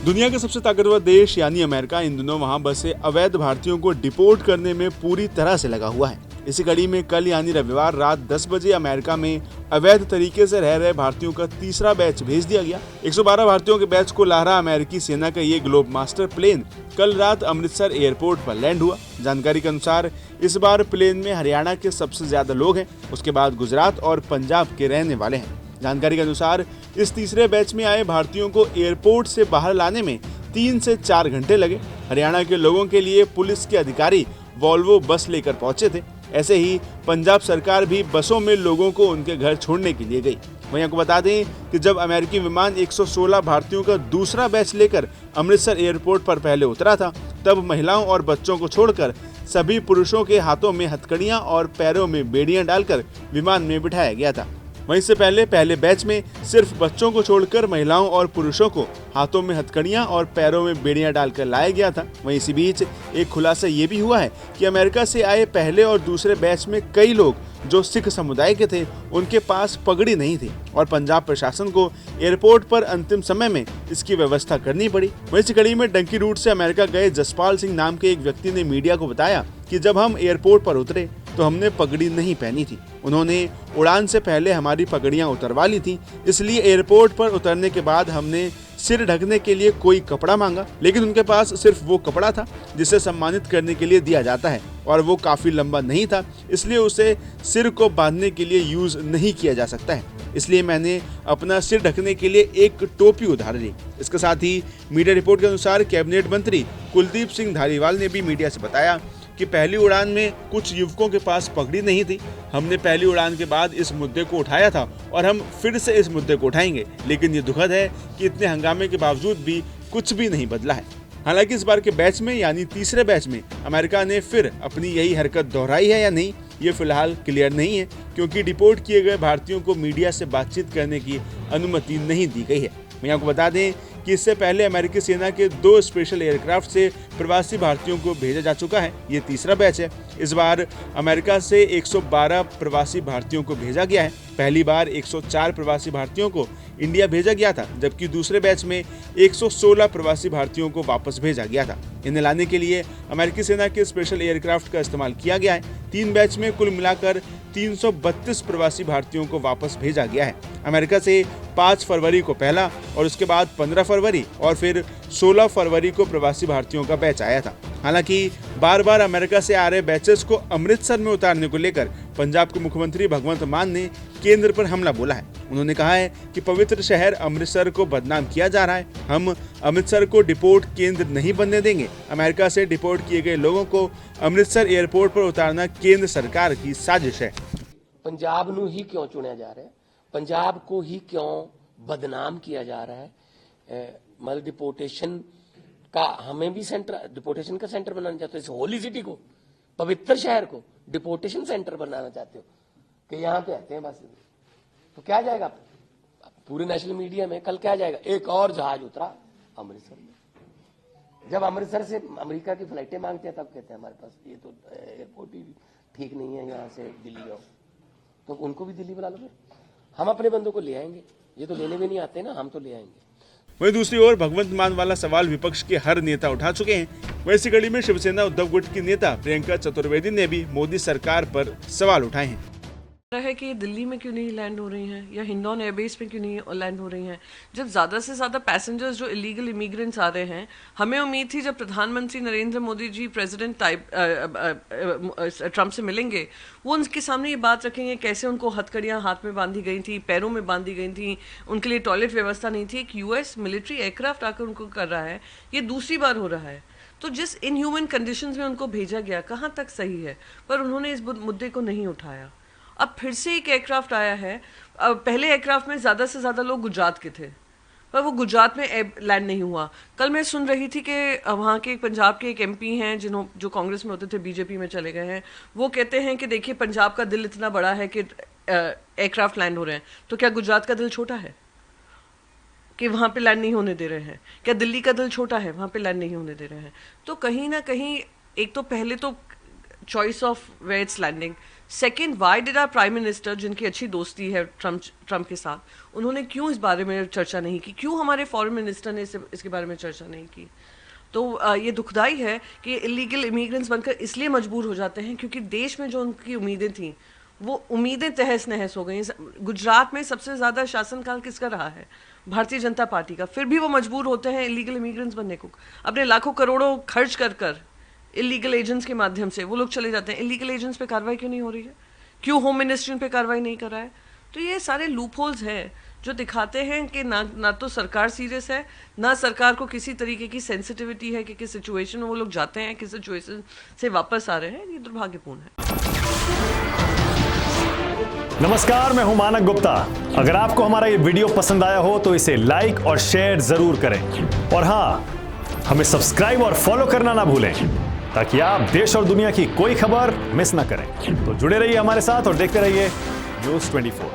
दुनिया का सबसे ताकतवर देश यानी अमेरिका इन दिनों वहां बसे अवैध भारतीयों को डिपोर्ट करने में पूरी तरह से लगा हुआ है। इसी कड़ी में कल यानी रविवार रात 10 बजे अमेरिका में अवैध तरीके से रह रहे भारतीयों का तीसरा बैच भेज दिया गया। 112 भारतीयों के बैच को ला रहा अमेरिकी सेना का ये ग्लोब मास्टर प्लेन कल रात अमृतसर एयरपोर्ट पर लैंड हुआ। जानकारी के अनुसार इस बार प्लेन में हरियाणा के सबसे ज्यादा लोग हैं, उसके बाद गुजरात और पंजाब के रहने वाले हैं। जानकारी के अनुसार इस तीसरे बैच में आए भारतीयों को एयरपोर्ट से बाहर लाने में 3 से 4 घंटे लगे। हरियाणा के लोगों के लिए पुलिस के अधिकारी वॉल्वो बस लेकर पहुंचे थे। ऐसे ही पंजाब सरकार भी बसों में लोगों को उनके घर छोड़ने के लिए गई। वहीं आपको बता दें कि जब अमेरिकी विमान 116 भारतीयों का दूसरा बैच लेकर अमृतसर एयरपोर्ट पर पहले उतरा था, तब महिलाओं और बच्चों को छोड़कर सभी पुरुषों के हाथों में हथकड़ियां और पैरों में बेड़ियां डालकर विमान में बिठाया गया था। वहीं से पहले बैच में सिर्फ बच्चों को छोड़कर महिलाओं और पुरुषों को हाथों में हथकड़ियां और पैरों में बेड़ियां डालकर लाया गया था। वहीं इसी बीच एक खुलासा ये भी हुआ है कि अमेरिका से आए पहले और दूसरे बैच में कई लोग जो सिख समुदाय के थे उनके पास पगड़ी नहीं थी और पंजाब प्रशासन को एयरपोर्ट पर अंतिम समय में इसकी व्यवस्था करनी पड़ी। वहीं इसी कड़ी में डंकी रूट से अमेरिका गए जसपाल सिंह नाम के एक व्यक्ति ने मीडिया को बताया कि जब हम एयरपोर्ट पर उतरे तो हमने पगड़ी नहीं पहनी थी। उन्होंने उड़ान से पहले हमारी पगड़ियां उतरवा ली थी, इसलिए एयरपोर्ट पर उतरने के बाद हमने सिर ढकने के लिए कोई कपड़ा मांगा, लेकिन उनके पास सिर्फ वो कपड़ा था जिसे सम्मानित करने के लिए दिया जाता है और वो काफी लंबा नहीं था, इसलिए उसे सिर को बांधने के लिए यूज नहीं किया जा सकता है। इसलिए मैंने अपना सिर ढकने के लिए एक टोपी उधार ली। इसके साथ ही मीडिया रिपोर्ट के अनुसार कैबिनेट मंत्री कुलदीप सिंह धालीवाल ने भी मीडिया से बताया कि पहली उड़ान में कुछ युवकों के पास पगड़ी नहीं थी। हमने पहली उड़ान के बाद इस मुद्दे को उठाया था और हम फिर से इस मुद्दे को उठाएंगे, लेकिन ये दुखद है कि इतने हंगामे के बावजूद भी कुछ भी नहीं बदला है। हालांकि इस बार के बैच में यानी तीसरे बैच में अमेरिका ने फिर अपनी यही हरकत दोहराई है या नहीं, ये फिलहाल क्लियर नहीं है, क्योंकि डिपोर्ट किए गए भारतीयों को मीडिया से बातचीत करने की अनुमति नहीं दी गई है। मैं आपको बता दें कि इससे पहले अमेरिकी सेना के 2 स्पेशल एयरक्राफ्ट से प्रवासी भारतीयों को भेजा जा चुका है। ये तीसरा बैच है। इस बार अमेरिका से 112 प्रवासी भारतीयों को भेजा गया है। पहली बार 104 प्रवासी भारतीयों को इंडिया भेजा गया था, जबकि दूसरे बैच में 116 प्रवासी भारतीयों को वापस भेजा गया था। इन्हें लाने के लिए अमेरिकी सेना के स्पेशल एयरक्राफ्ट का इस्तेमाल किया गया है। 3 बैच में कुल मिलाकर 332 प्रवासी भारतीयों को वापस भेजा गया है। अमेरिका से 5 फरवरी को पहला और उसके बाद 15 फरवरी और फिर 16 फरवरी को प्रवासी भारतीयों का बैच आया था। हालांकि बार बार अमेरिका से आ रहे बैचेस को अमृतसर में उतारने को लेकर पंजाब के मुख्यमंत्री भगवंत मान ने केंद्र पर हमला बोला है। उन्होंने कहा है कि पवित्र शहर अमृतसर को बदनाम किया जा रहा है। हम अमृतसर को डिपोर्ट केंद्र नहीं बनने देंगे। अमेरिका से डिपोर्ट किए गए लोगों को अमृतसर एयरपोर्ट पर उतारना केंद्र सरकार की साजिश है। पंजाब नू ही क्यों चुना जा रहा है, पंजाब को ही क्यों बदनाम किया जा रहा है। मतलब डिपोर्टेशन का हमें भी सेंटर, डिपोर्टेशन का सेंटर बनाना चाहते हो, इस होली सिटी को, पवित्र शहर को डिपोर्टेशन सेंटर बनाना चाहते हो कि यहाँ पे आते हैं बस, तो क्या जाएगा पूरे नेशनल मीडिया में। कल क्या जाएगा, एक और जहाज उतरा अमृतसर में। जब अमृतसर से अमेरिका की फ्लाइटें मांगते हैं तब कहते हैं हमारे पास ये तो एयरपोर्ट ही ठीक नहीं है, यहाँ से दिल्ली आओ, तो उनको भी दिल्ली बुला लो। फिर हम अपने बंदों को ले आएंगे, ये तो लेने भी नहीं आते ना, हम तो ले आएंगे। वहीं दूसरी ओर भगवंत मान वाला सवाल विपक्ष के हर नेता उठा चुके हैं। वैसी कड़ी में शिवसेना उद्धव गुट की नेता प्रियंका चतुर्वेदी ने भी मोदी सरकार पर सवाल उठाए हैं। है कि दिल्ली में क्यों नहीं लैंड हो रही हैं या हिंडौन एयरबेस में क्यों नहीं लैंड हो रही हैं, जब ज़्यादा से ज़्यादा पैसेंजर्स जो इलीगल इमिग्रेंट्स आ रहे हैं। हमें उम्मीद थी जब प्रधानमंत्री नरेंद्र मोदी जी प्रेसिडेंट ट्रंप से मिलेंगे, वो उनके सामने ये बात रखेंगे कैसे उनको हथकड़ियाँ हाथ में बांधी गई थी, पैरों में बांधी गई थी, उनके लिए टॉयलेट व्यवस्था नहीं थी। एक US मिलिट्री एयरक्राफ्ट आकर उनको कर रहा है, ये दूसरी बार हो रहा है। तो जिस इनह्यूमन कंडीशंस में उनको भेजा गया कहाँ तक सही है, पर उन्होंने इस मुद्दे को नहीं उठाया। अब फिर से एक एयरक्राफ्ट आया है। पहले एयरक्राफ्ट में ज़्यादा से ज़्यादा लोग गुजरात के थे, पर वो गुजरात में लैंड नहीं हुआ। कल मैं सुन रही थी कि वहाँ के पंजाब के एक MP हैं जो कांग्रेस में होते थे, BJP में चले गए हैं। वो कहते हैं कि देखिए पंजाब का दिल इतना बड़ा है कि एयरक्राफ्ट लैंड हो रहे हैं, तो क्या गुजरात का दिल छोटा है कि वहाँ पे लैंड नहीं होने दे रहे हैं? क्या दिल्ली का दिल छोटा है, वहाँ पे लैंड नहीं होने दे रहे हैं? तो कहीं ना कहीं एक तो पहले तो choice of where it's landing, second, why did our prime minister, जिनकी अच्छी दोस्ती है ट्रम्प के साथ, उन्होंने क्यों इस बारे में चर्चा नहीं की? क्यों हमारे फॉरेन मिनिस्टर ने इसके बारे में चर्चा नहीं की? तो ये दुखदाई है कि इलीगल इमिग्रेंट्स बनकर इसलिए मजबूर हो जाते हैं क्योंकि देश में जो उनकी उम्मीदें थीं वो उम्मीदें तहस नहस हो गई। गुजरात में सबसे ज़्यादा शासनकाल किसका रहा है? भारतीय जनता पार्टी का। फिर भी वो मजबूर होते हैं इलीगल इमिग्रेंट्स बनने को। अपने लाखों करोड़ों खर्च कर इलीगल एजेंट्स के माध्यम से वो लोग चले जाते हैं। इलीगल एजेंट्स पे कार्रवाई क्यों नहीं हो रही है? क्यों होम मिनिस्ट्री पे कार्रवाई नहीं कर रहा है? तो ये सारे लूप होल्स हैं जो दिखाते हैं कि ना तो सरकार सीरियस है, ना सरकार को किसी तरीके की सेंसिटिविटी है कि किस सिचुएशन में वो लोग जाते हैं, किस सिचुएशन से वापस आ रहे हैं। ये दुर्भाग्यपूर्ण है। नमस्कार, मैं हूं मानक गुप्ता। अगर आपको हमारा ये वीडियो पसंद आया हो तो इसे लाइक और शेयर जरूर करें, और हाँ, हमें सब्सक्राइब और फॉलो करना ना भूलें ताकि आप देश और दुनिया की कोई खबर मिस ना करें। तो जुड़े रहिए हमारे साथ और देखते रहिए न्यूज़ 24।